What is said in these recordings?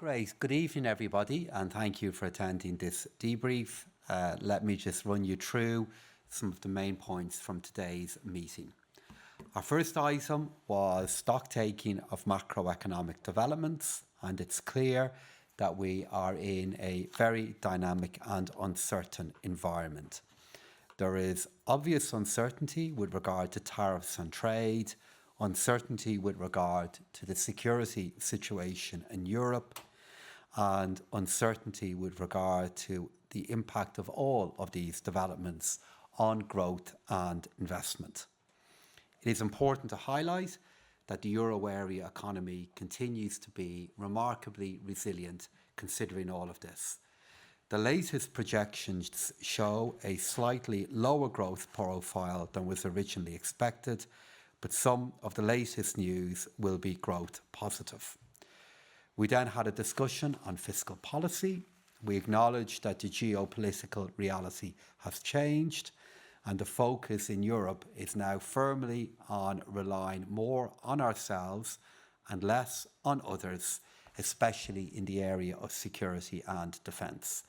Great. Good evening, everybody, and thank you for attending this debrief. Let me just run you through some of the main points from today's meeting. Our first item was stock taking of macroeconomic developments, and it's clear that we are in a very dynamic and uncertain environment. There is obvious uncertainty with regard to tariffs and trade, uncertainty with regard to the security situation in Europe, and uncertainty with regard to the impact of all of these developments on growth and investment. It is important to highlight that the euro area economy continues to be remarkably resilient considering all of this. The latest projections show a slightly lower growth profile than was originally expected, but some of the latest news will be growth positive. We then had a discussion on fiscal policy. We acknowledged that the geopolitical reality has changed and the focus in Europe is now firmly on relying more on ourselves and less on others, especially in the area of security and defence.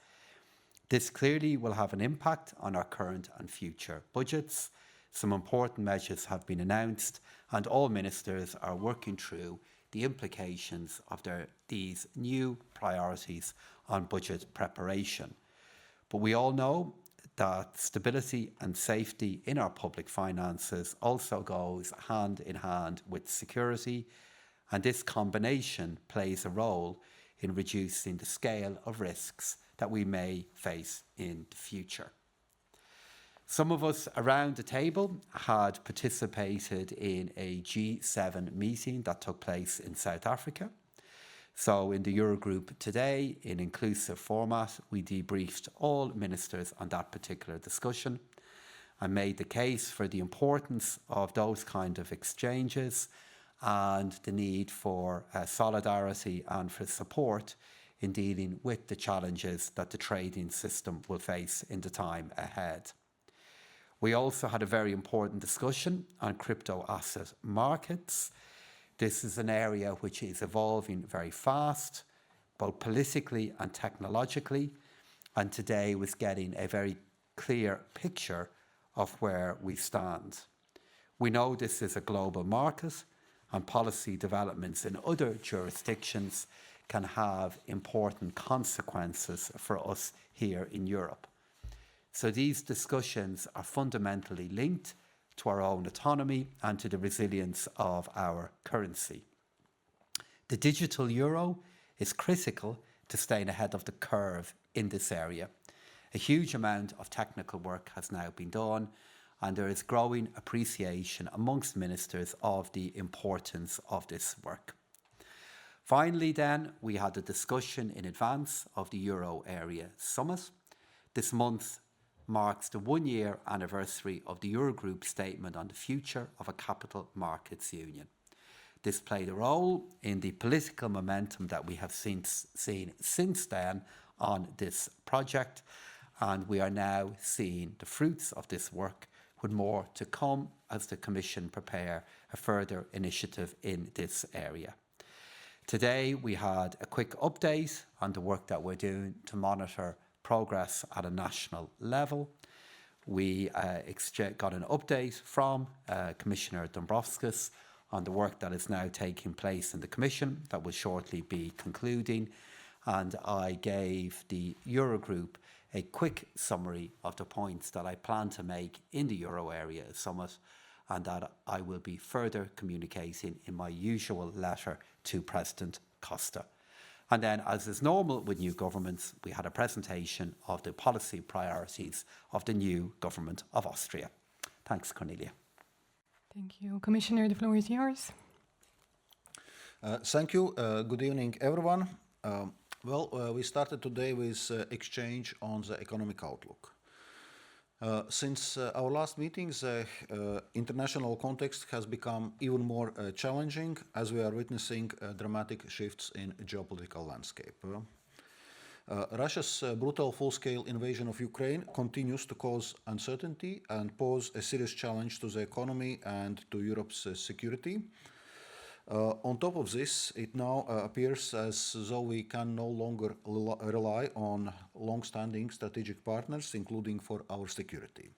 This clearly will have an impact on our current and future budgets. Some important measures have been announced and all ministers are working through the implications of these new priorities on budget preparation. But we all know that stability and safety in our public finances also goes hand in hand with security, and this combination plays a role in reducing the scale of risks that we may face in the future. Some of us around the table had participated in a G7 meeting that took place in South Africa. So in the Eurogroup today, in inclusive format, we debriefed all ministers on that particular discussion and made the case for the importance of those kind of exchanges and the need for solidarity and for support in dealing with the challenges that the trading system will face in the time ahead. We also had a very important discussion on crypto asset markets. This is an area which is evolving very fast, both politically and technologically, and today was getting a very clear picture of where we stand. We know this is a global market, and policy developments in other jurisdictions can have important consequences for us here in Europe. So these discussions are fundamentally linked to our own autonomy and to the resilience of our currency. The digital euro is critical to staying ahead of the curve in this area. A huge amount of technical work has now been done, and there is growing appreciation amongst ministers of the importance of this work. Finally then, we had a discussion in advance of the Euro Area Summit. This month marks the one-year anniversary of the Eurogroup statement on the future of a capital markets union. This played a role in the political momentum that we have seen since then on this project, and we are now seeing the fruits of this work, with more to come as the Commission prepare a further initiative in this area. Today we had a quick update on the work that we're doing to monitor progress at a national level. We got an update from Commissioner Dombrovskis on the work that is now taking place in the Commission that will shortly be concluding, and I gave the Eurogroup a quick summary of the points that I plan to make in the Euro Area Summit, and that I will be further communicating in my usual letter to President Costa. And then, as is normal with new governments, we had a presentation of the policy priorities of the new government of Austria. Thanks, Cornelia. Thank you. Commissioner, the floor is yours. Thank you. Good evening, everyone. We started today with exchange on the economic outlook. Since our last meeting, the international context has become even more challenging as we are witnessing dramatic shifts in geopolitical landscape. Russia's brutal full-scale invasion of Ukraine continues to cause uncertainty and pose a serious challenge to the economy and to Europe's security. On top of this, it now appears as though we can no longer rely on long-standing strategic partners, including for our security.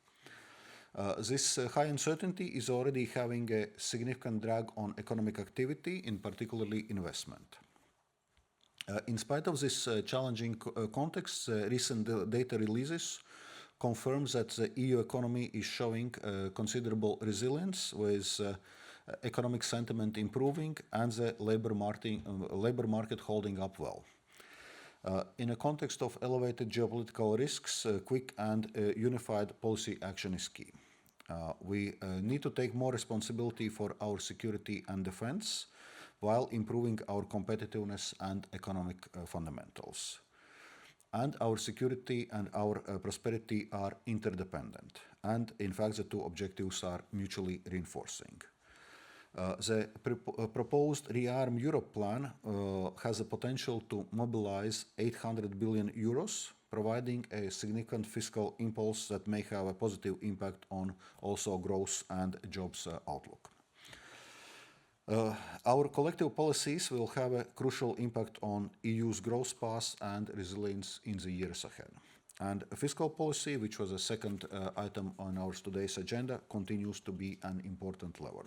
This high uncertainty is already having a significant drag on economic activity, in particularly investment. In spite of this challenging context, recent data releases confirms that the EU economy is showing considerable resilience, with economic sentiment improving and the labor market holding up well. In a context of elevated geopolitical risks, quick and unified policy action is key. We need to take more responsibility for our security and defense while improving our competitiveness and economic fundamentals. And our security and our prosperity are interdependent. And in fact, the two objectives are mutually reinforcing. The proposed Rearm Europe plan has the potential to mobilize 800 billion euros, providing a significant fiscal impulse that may have a positive impact on also growth and jobs outlook. Our collective policies will have a crucial impact on EU's growth path and resilience in the years ahead. And fiscal policy, which was the second item on our today's agenda, continues to be an important lever.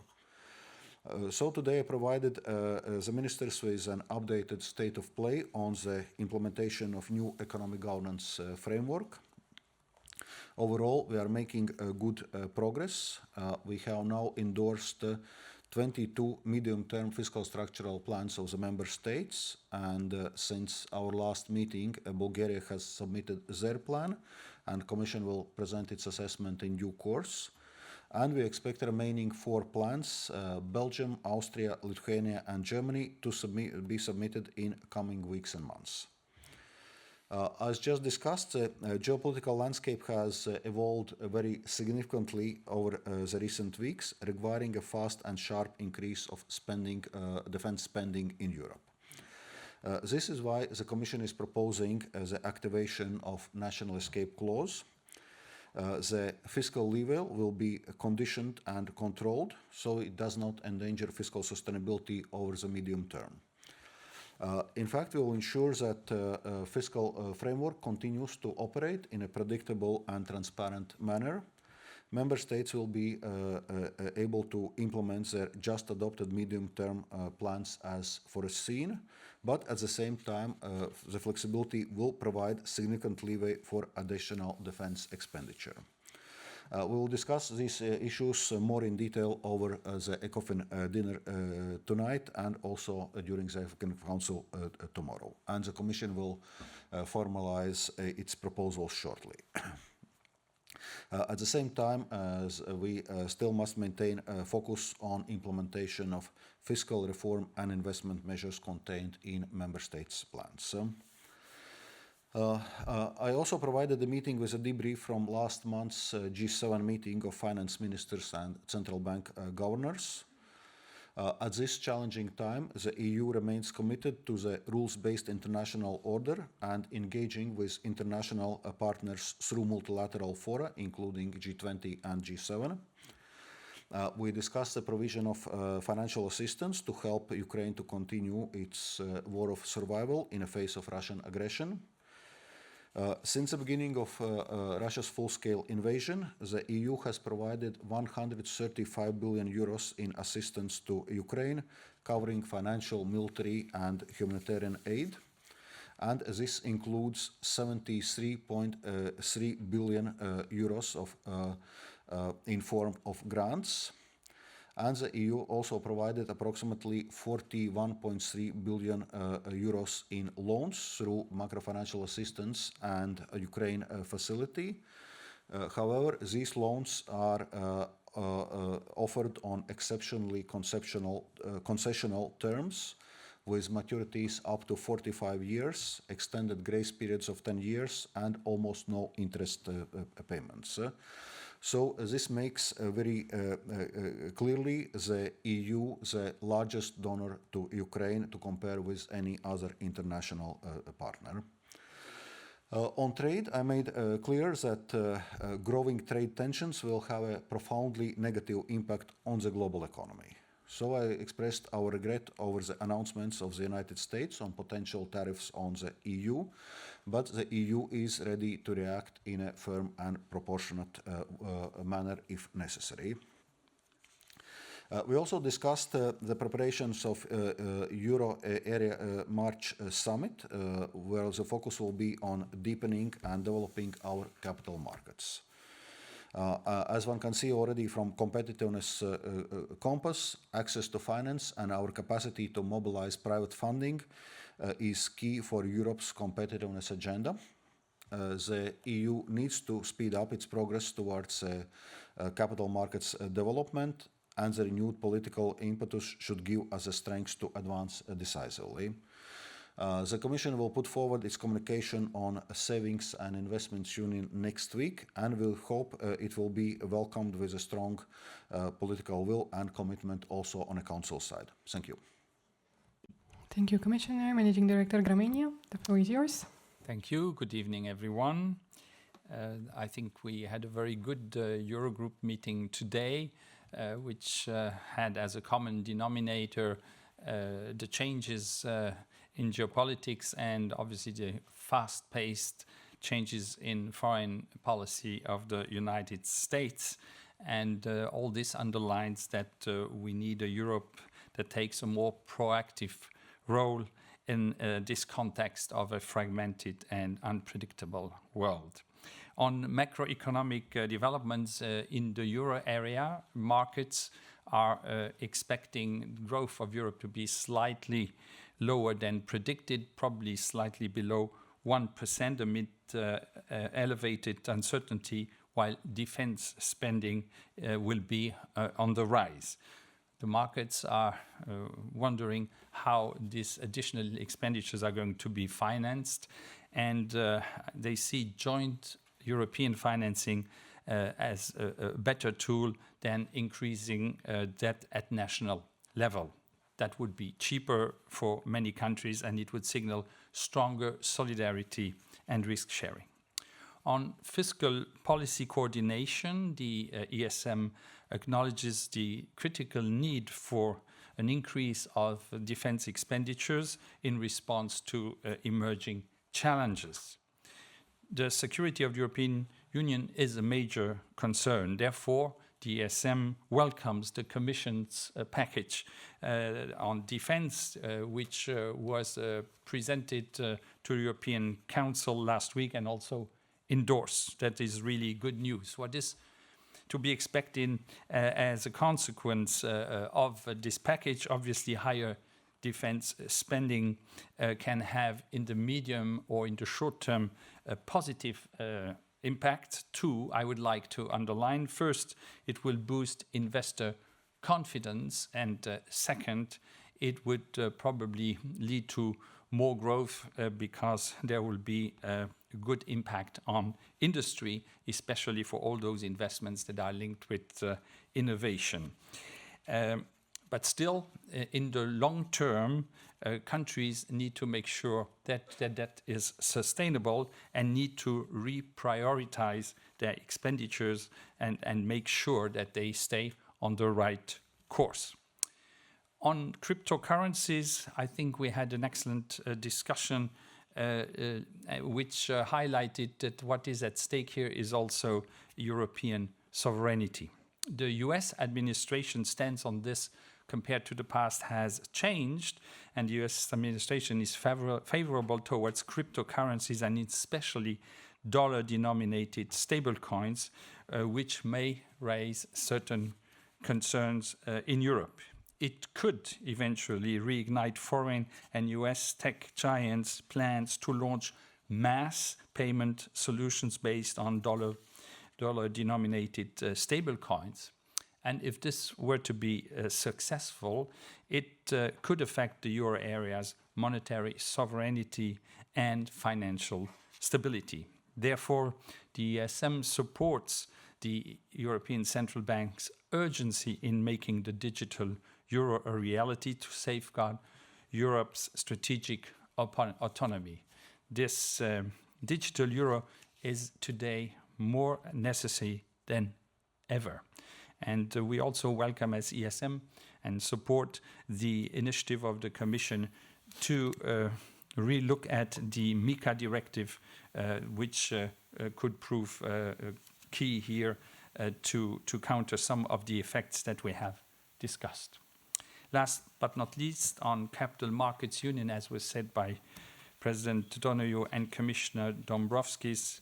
So today I provided the ministers with an updated state of play on the implementation of new economic governance framework. Overall, we are making good progress. We have now endorsed 22 medium-term fiscal structural plans of the member states, and since our last meeting, Bulgaria has submitted their plan, and Commission will present its assessment in due course. And we expect the remaining 4 plans, Belgium, Austria, Lithuania and Germany, to be submitted in coming weeks and months. As just discussed, the geopolitical landscape has evolved very significantly over the recent weeks, requiring a fast and sharp increase of defense spending in Europe. This is why the Commission is proposing the activation of national escape clause. The fiscal lever will be conditioned and controlled, so it does not endanger fiscal sustainability over the medium term. In fact, we will ensure that the fiscal framework continues to operate in a predictable and transparent manner. Member states will be able to implement their just adopted medium-term plans as foreseen, but at the same time, the flexibility will provide significant leeway for additional defense expenditure. We will discuss these issues more in detail over the ECOFIN dinner tonight and also during the ECOFIN Council tomorrow. And the Commission will formalize its proposals shortly. At the same time, we still must maintain a focus on implementation of fiscal reform and investment measures contained in Member States' plans. I also provided the meeting with a debrief from last month's G7 meeting of finance ministers and central bank governors. At this challenging time, the EU remains committed to the rules-based international order and engaging with international partners through multilateral fora, including G20 and G7. We discussed the provision of financial assistance to help Ukraine to continue its war of survival in the face of Russian aggression. Since the beginning of Russia's full-scale invasion, the EU has provided 135 billion euros in assistance to Ukraine, covering financial, military and humanitarian aid. And this includes 73.3 billion euros in form of grants. And the EU also provided approximately 41.3 billion euros in loans through macrofinancial assistance and a Ukraine facility. However, these loans are offered on exceptionally concessional terms, with maturities up to 45 years, extended grace periods of 10 years, and almost no interest payments. So this makes very clearly the EU the largest donor to Ukraine to compare with any other international partner. On trade, I made clear that growing trade tensions will have a profoundly negative impact on the global economy. So I expressed our regret over the announcements of the United States on potential tariffs on the EU, but the EU is ready to react in a firm and proportionate manner if necessary. We also discussed the preparations of Euro area March summit, where the focus will be on deepening and developing our capital markets. As one can see already from competitiveness compass, access to finance and our capacity to mobilize private funding is key for Europe's competitiveness agenda. The EU needs to speed up its progress towards capital markets development, and the renewed political impetus should give us the strength to advance decisively. The Commission will put forward its communication on a Savings and Investments Union next week, and we hope it will be welcomed with a strong political will and commitment also on a Council side. Thank you. Thank you, Commissioner. Managing Director Gramegna, the floor is yours. Thank you. Good evening, everyone. I think we had a very good Eurogroup meeting today, which had as a common denominator the changes in geopolitics and obviously the fast-paced changes in foreign policy of the United States. And all this underlines that we need a Europe that takes a more proactive role in this context of a fragmented and unpredictable world. On macroeconomic developments in the euro area, markets are expecting growth of Europe to be slightly lower than predicted, probably slightly below 1% amid elevated uncertainty, while defense spending will be on the rise. The markets are wondering how these additional expenditures are going to be financed, and they see joint European financing as a better tool than increasing debt at national level. That would be cheaper for many countries, and it would signal stronger solidarity and risk sharing. On fiscal policy coordination, the ESM acknowledges the critical need for an increase of defense expenditures in response to emerging challenges. The security of the European Union is a major concern. Therefore, the ESM welcomes the Commission's package on defense, which was presented to the European Council last week and also endorsed. That is really good news. What is to be expected as a consequence of this package? Obviously, higher defense spending can have in the medium or in the short term a positive impact. Two, I would like to underline. First, it will boost investor confidence, and second, it would probably lead to more growth because there will be a good impact on industry, especially for all those investments that are linked with innovation. But still, in the long term, countries need to make sure that that is sustainable and need to reprioritize their expenditures and make sure that they stay on the right course. On cryptocurrencies, I think we had an excellent discussion which highlighted that what is at stake here is also European sovereignty. The US administration stance on this compared to the past has changed, and the US administration is favorable towards cryptocurrencies and especially dollar-denominated stablecoins, which may raise certain concerns in Europe. It could eventually reignite foreign and US tech giants' plans to launch mass payment solutions based on dollar-denominated stablecoins. And if this were to be successful, it could affect the euro area's monetary sovereignty and financial stability. Therefore, the ESM supports the European Central Bank's urgency in making the digital euro a reality to safeguard Europe's strategic autonomy. This digital euro is today more necessary than ever. And we also welcome as ESM and support the initiative of the Commission to relook at the MiCA directive, which could prove key here to counter some of the effects that we have discussed. Last but not least, on Capital Markets Union, as was said by President Donohoe and Commissioner Dombrovskis,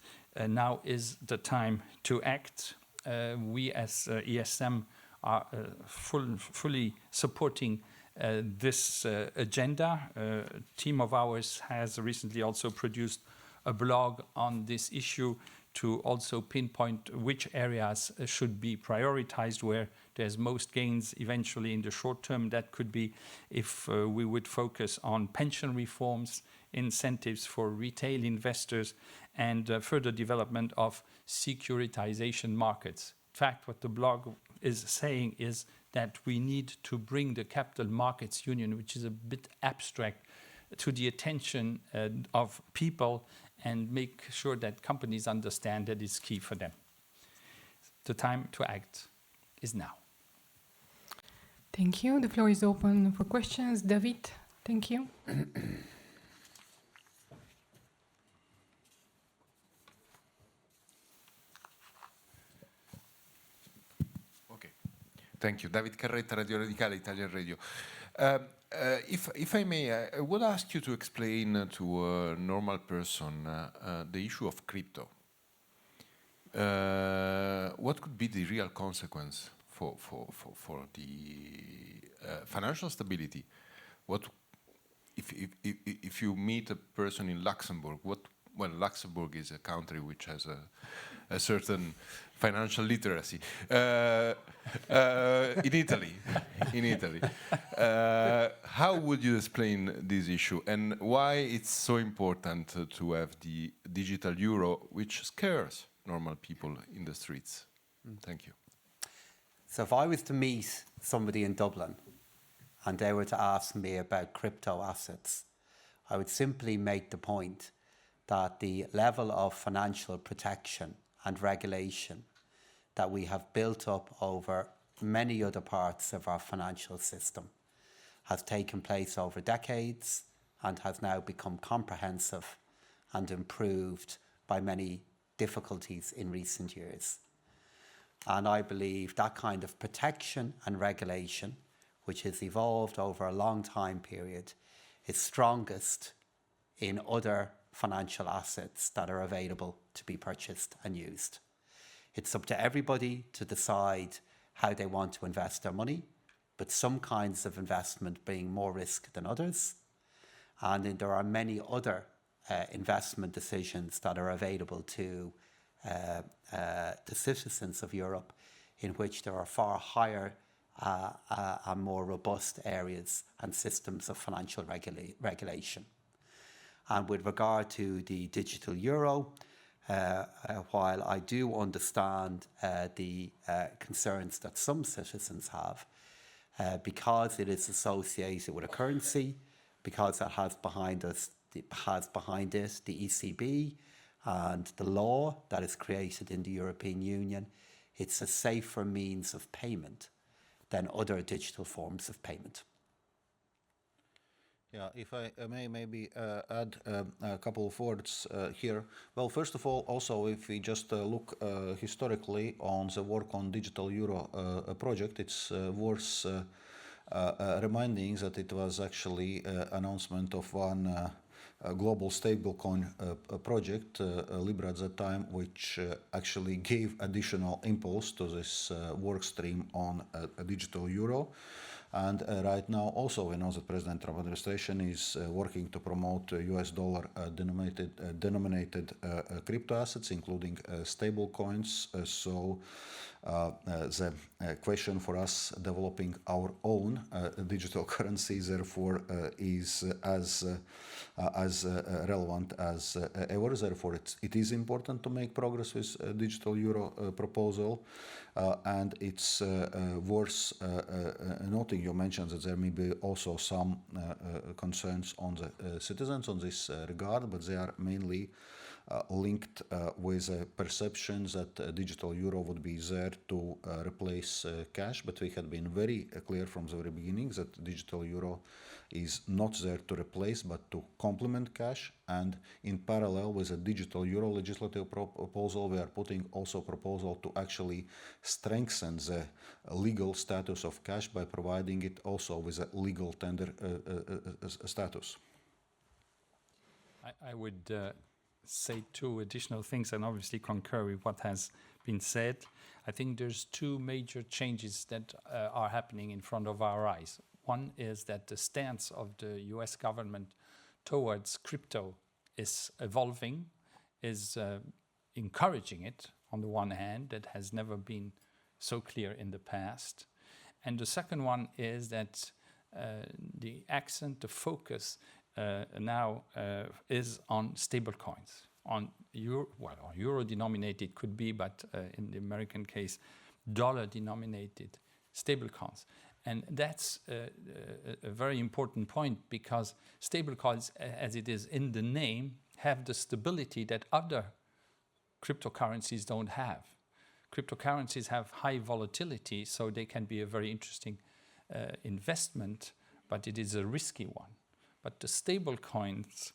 now is the time to act. We as ESM are fully supporting this agenda. A team of ours has recently also produced a blog on this issue to also pinpoint which areas should be prioritized, where there's most gains eventually in the short term. That could be if we would focus on pension reforms, incentives for retail investors, and further development of securitization markets. In fact, what the blog is saying is that we need to bring the Capital Markets Union, which is a bit abstract, to the attention of people and make sure that companies understand that it's key for them. The time to act is now. Thank you. The floor is open for questions. David, thank you. Okay. Thank you. David Carretta, Radio Radicale, Italian Radio. If I may, I would ask you to explain to a normal person the issue of crypto. What could be the real consequence for the financial stability? What if you meet a person in Luxembourg? Well, Luxembourg is a country which has a certain financial literacy. In Italy, how would you explain this issue, and why it's so important to have the digital euro, which scares normal people in the streets? Thank you. So if I was to meet somebody in Dublin and they were to ask me about crypto assets, I would simply make the point that the level of financial protection and regulation that we have built up over many other parts of our financial system has taken place over decades and has now become comprehensive and improved by many difficulties in recent years. And I believe that kind of protection and regulation, which has evolved over a long time period, is strongest in other financial assets that are available to be purchased and used. It's up to everybody to decide how they want to invest their money, but some kinds of investment being more risk than others. And then there are many other investment decisions that are available to the citizens of Europe, in which there are far higher and more robust areas and systems of financial regulation. And with regard to the digital euro, while I do understand the concerns that some citizens have, because it is associated with a currency, because it has behind it the ECB and the law that is created in the European Union, it's a safer means of payment than other digital forms of payment. Yeah, if I may maybe add a couple of words here. Well, first of all, also if we just look historically on the work on digital euro project, it's worth reminding that it was actually announcement of one global stablecoin project, Libra at that time, which actually gave additional impulse to this work stream on a digital euro. And right now also we know that President Trump administration is working to promote US dollar denominated crypto assets, including stable coins. So the question for us developing our own digital currency therefore is as relevant as ever. Therefore it is important to make progress with digital euro proposal. And it's worth noting, you mentioned that there may be also some concerns on the citizens on this regard, but they are mainly linked with perceptions that digital euro would be there to replace cash, but we had been very clear from the very beginning that digital euro is not there to replace but to complement cash. And in parallel with a digital euro legislative proposal, we are putting also a proposal to actually strengthen the legal status of cash by providing it also with a legal tender status. I would say two additional things and obviously concur with what has been said. I think there's two major changes that are happening in front of our eyes. One is that the stance of the US government towards crypto is evolving, is encouraging it on the one hand. That has never been so clear in the past. And the second one is that the accent, the focus now is on stable coins, on euro-denominated could be, but in the American case, dollar-denominated stable coins. And that's a very important point because stablecoins, as it is in the name, have the stability that other cryptocurrencies don't have. Cryptocurrencies have high volatility, so they can be a very interesting investment, but it is a risky one. But the stablecoins,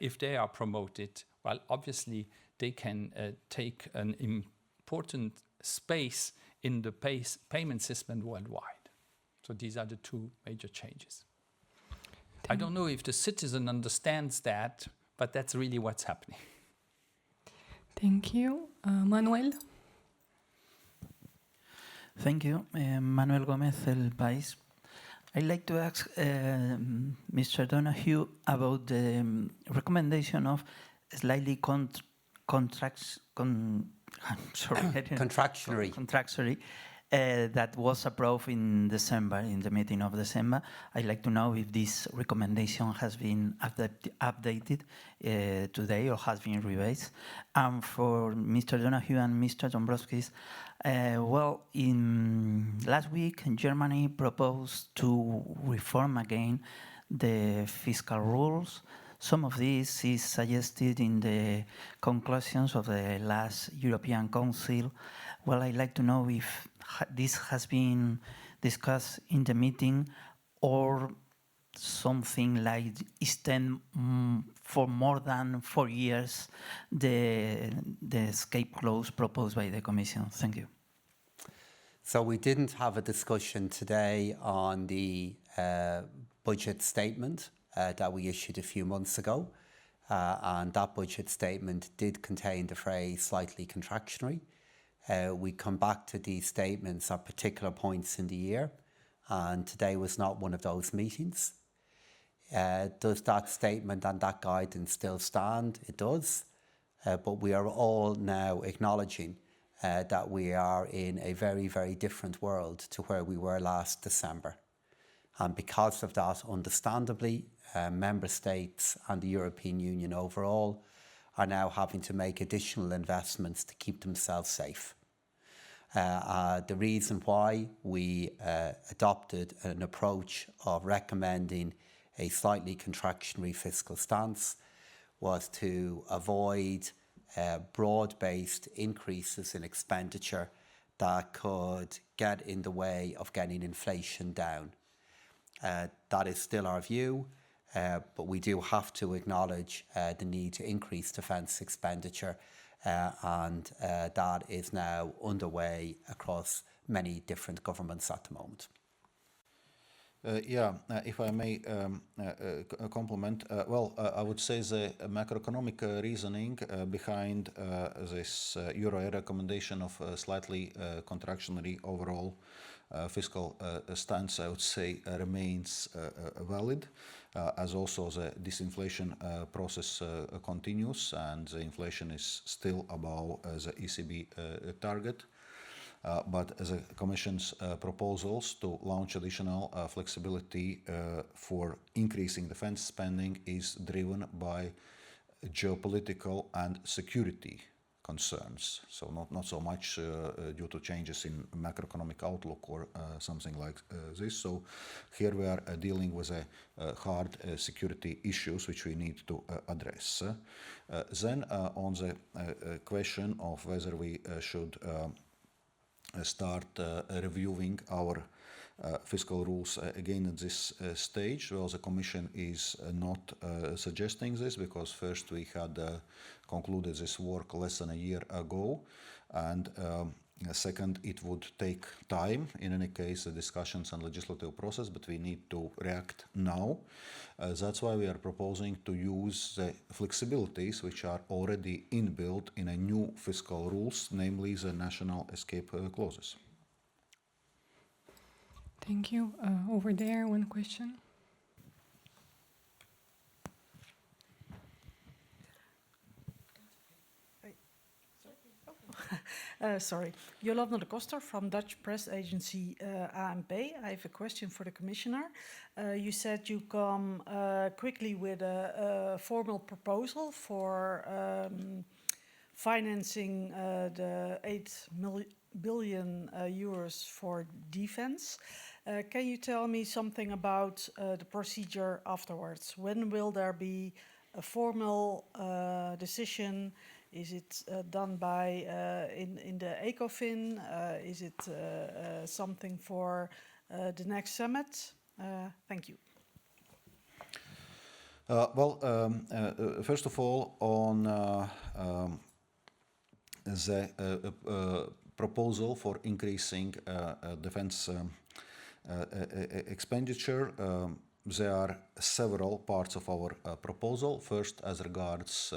if they are promoted, well, obviously they can take an important space in the payment system worldwide. So these are the two major changes. I don't know if the citizen understands that, but that's really what's happening. Thank you. Manuel? Thank you. Manuel Gomez, El País. I'd like to ask Mr. Donohoe about the recommendation of slightly contractionary that was approved in December, in the meeting of December. I'd like to know if this recommendation has been updated today or has been revised. And for Mr. Donohoe and Mr. Dombrovskis, well, in last week, Germany proposed to reform again the fiscal rules. Some of this is suggested in the conclusions of the last European Council. Well, I'd like to know if this has been discussed in the meeting or something like extend for more than 4 years the escape clause proposed by the Commission. Thank you. So we didn't have a discussion today on the budget statement that we issued a few months ago. And that budget statement did contain the phrase slightly contractionary. We come back to these statements at particular points in the year, and today was not one of those meetings. Does that statement and that guidance still stand? It does, but we are all now acknowledging that we are in a very, very different world to where we were last December. And because of that, understandably, member states and the European Union overall are now having to make additional investments to keep themselves safe. The reason why we adopted an approach of recommending a slightly contractionary fiscal stance was to avoid broad-based increases in expenditure that could get in the way of getting inflation down. That is still our view, but we do have to acknowledge the need to increase defence expenditure, and that is now underway across many different governments at the moment. If I may compliment, I would say the macroeconomic reasoning behind this euro area recommendation of slightly contractionary overall fiscal stance, I would say, remains valid, as also the disinflation process continues and the inflation is still above the ECB target. But the Commission's proposals to launch additional flexibility for increasing defense spending is driven by geopolitical and security concerns. So not so much due to changes in macroeconomic outlook or something like this. So here we are dealing with hard security issues which we need to address. Then on the question of whether we should start reviewing our fiscal rules again at this stage. Well, the Commission is not suggesting this because first we had concluded this work less than a year ago, and second, it would take time, in any case, the discussions and legislative process, but we need to react now. That's why we are proposing to use the flexibilities which are already inbuilt in a new fiscal rules, namely the national escape clauses. Thank you. Over there, one question. Sorry. Jolanda de Koster from Dutch press agency ANP. I have a question for the Commissioner. You said you come quickly with a formal proposal for financing the 8 billion euros for defense. Can you tell me something about the procedure afterwards? When will there be a formal decision? Is it done by in the ECOFIN? Is it something for the next summit? Thank you. First of all, on the proposal for increasing defense expenditure, there are several parts of our proposal. First, as regards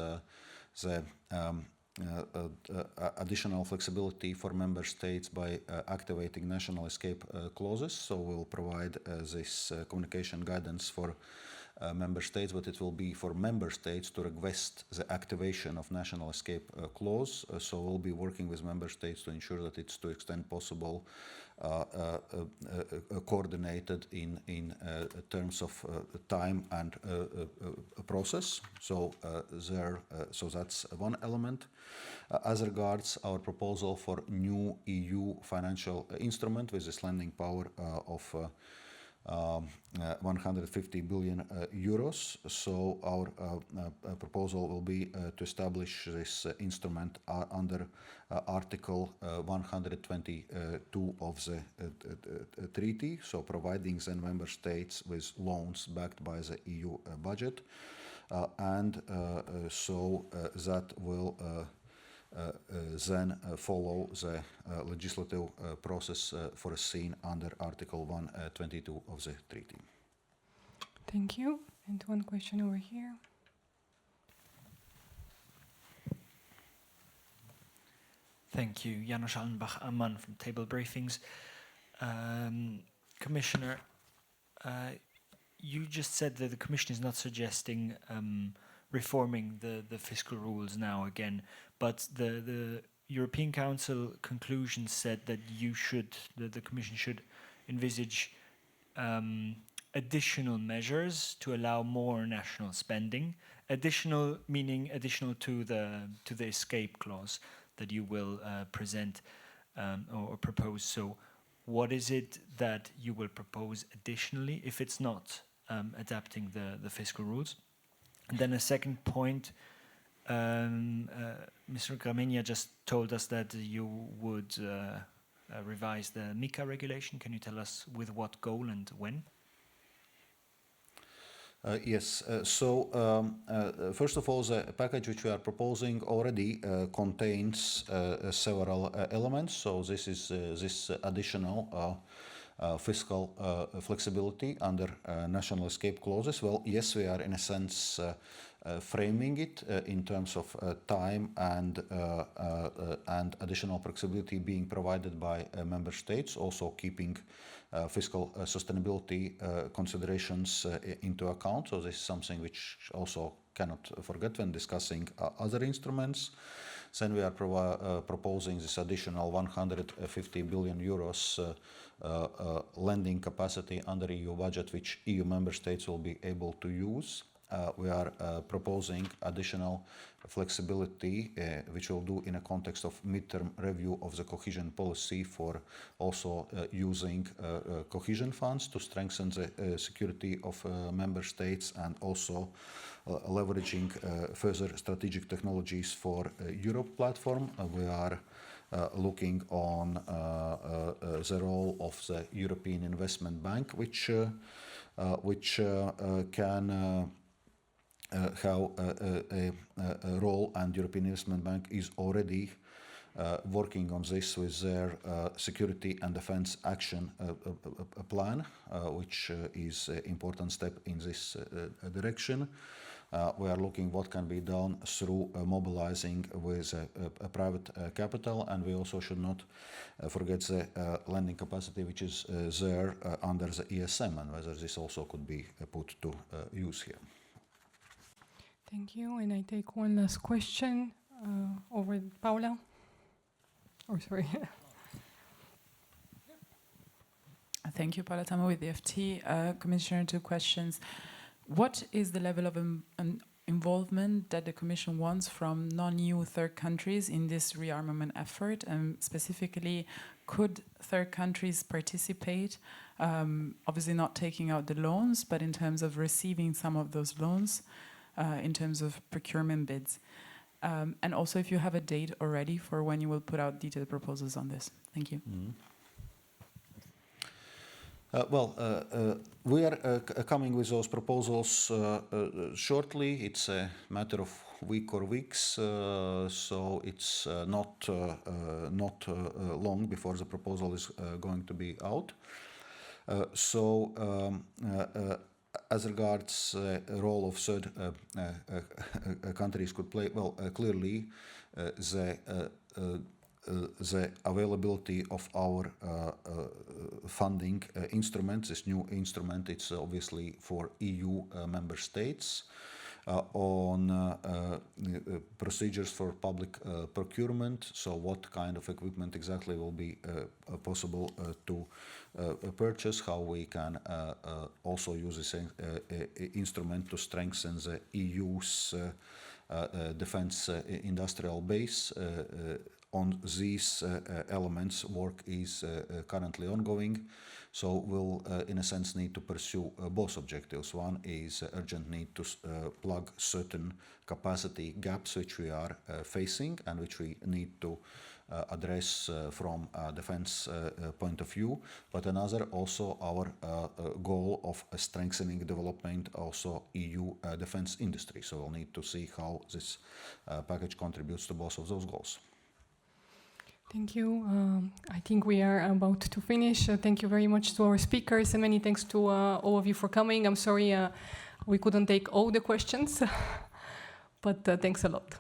the additional flexibility for member states by activating national escape clauses. So we'll provide this communication guidance for member states, but it will be for member states to request the activation of national escape clause. So we'll be working with member states to ensure that it's to the extent possible coordinated in terms of time and process. So so that's one element. As regards our proposal for new EU financial instrument with this lending power of 150 billion euros. So our proposal will be to establish this instrument under Article 122 of the treaty, so providing then member states with loans backed by the EU budget, and so that will then follow the legislative process foreseen under Article 122 of the treaty. Thank you. And one question over here. Thank you. Janos Allenbach-Amman from Table Briefings. Commissioner, you just said that the Commission is not suggesting reforming the fiscal rules now again, but the European Council conclusion said that the Commission should envisage additional measures to allow more national spending. Additional meaning additional to the escape clause that you will present or propose. So, what is it that you will propose additionally if it's not adapting the fiscal rules? And then a second point, Mr. Gramegna just told us that you would revise the MiCA regulation. Can you tell us with what goal and when? Yes. First of all, the package which we are proposing already contains several elements. So this is this additional fiscal flexibility under national escape clauses. Well, yes, we are in a sense framing it in terms of time and additional flexibility being provided by member states, also keeping fiscal sustainability considerations into account. So this is something which also cannot forget when discussing other instruments. Then we are proposing this additional 150 billion euros lending capacity under EU budget, which EU member states will be able to use. we are proposing additional flexibility, which we'll do in a context of midterm review of the cohesion policy for also using cohesion funds to strengthen the security of member states and also leveraging further strategic technologies for Europe platform. We are looking on the role of the European Investment Bank, which can have a role, and European Investment Bank is already working on this with their security and defense action plan, which is an important step in this direction. We are looking what can be done through mobilizing with private capital, and we also should not forget the lending capacity which is there under the ESM, and whether this also could be put to use here. Thank you. And I take one last question over Paula. Oh, sorry. Thank you, Paula Tamo with the FT. Commissioner, 2 questions. What is the level of involvement that the Commission wants from non-EU third countries in this rearmament effort? And specifically, could third countries participate, obviously not taking out the loans, but in terms of receiving some of those loans, in terms of procurement bids? And also if you have a date already for when you will put out detailed proposals on this. Thank you. Mm-hmm. We are coming with those proposals shortly. It's a matter of week or weeks, so it's not long before the proposal is going to be out. As regards role of third countries could play, clearly the availability of our funding instrument, this new instrument, it's obviously for EU member states on procedures for public procurement. So what kind of equipment exactly will be possible to purchase, how we can also use this instrument to strengthen the EU's defense industrial base. On these elements, work is currently ongoing, so we'll, in a sense, need to pursue both objectives. One is urgent need to plug certain capacity gaps which we are facing and which we need to address from a defense point of view, but another also our goal of strengthening development also EU defense industry. So we'll need to see how this package contributes to both of those goals. Thank you. I think we are about to finish. Thank you very much to our speakers, and many thanks to all of you for coming. I'm sorry we couldn't take all the questions, but thanks a lot.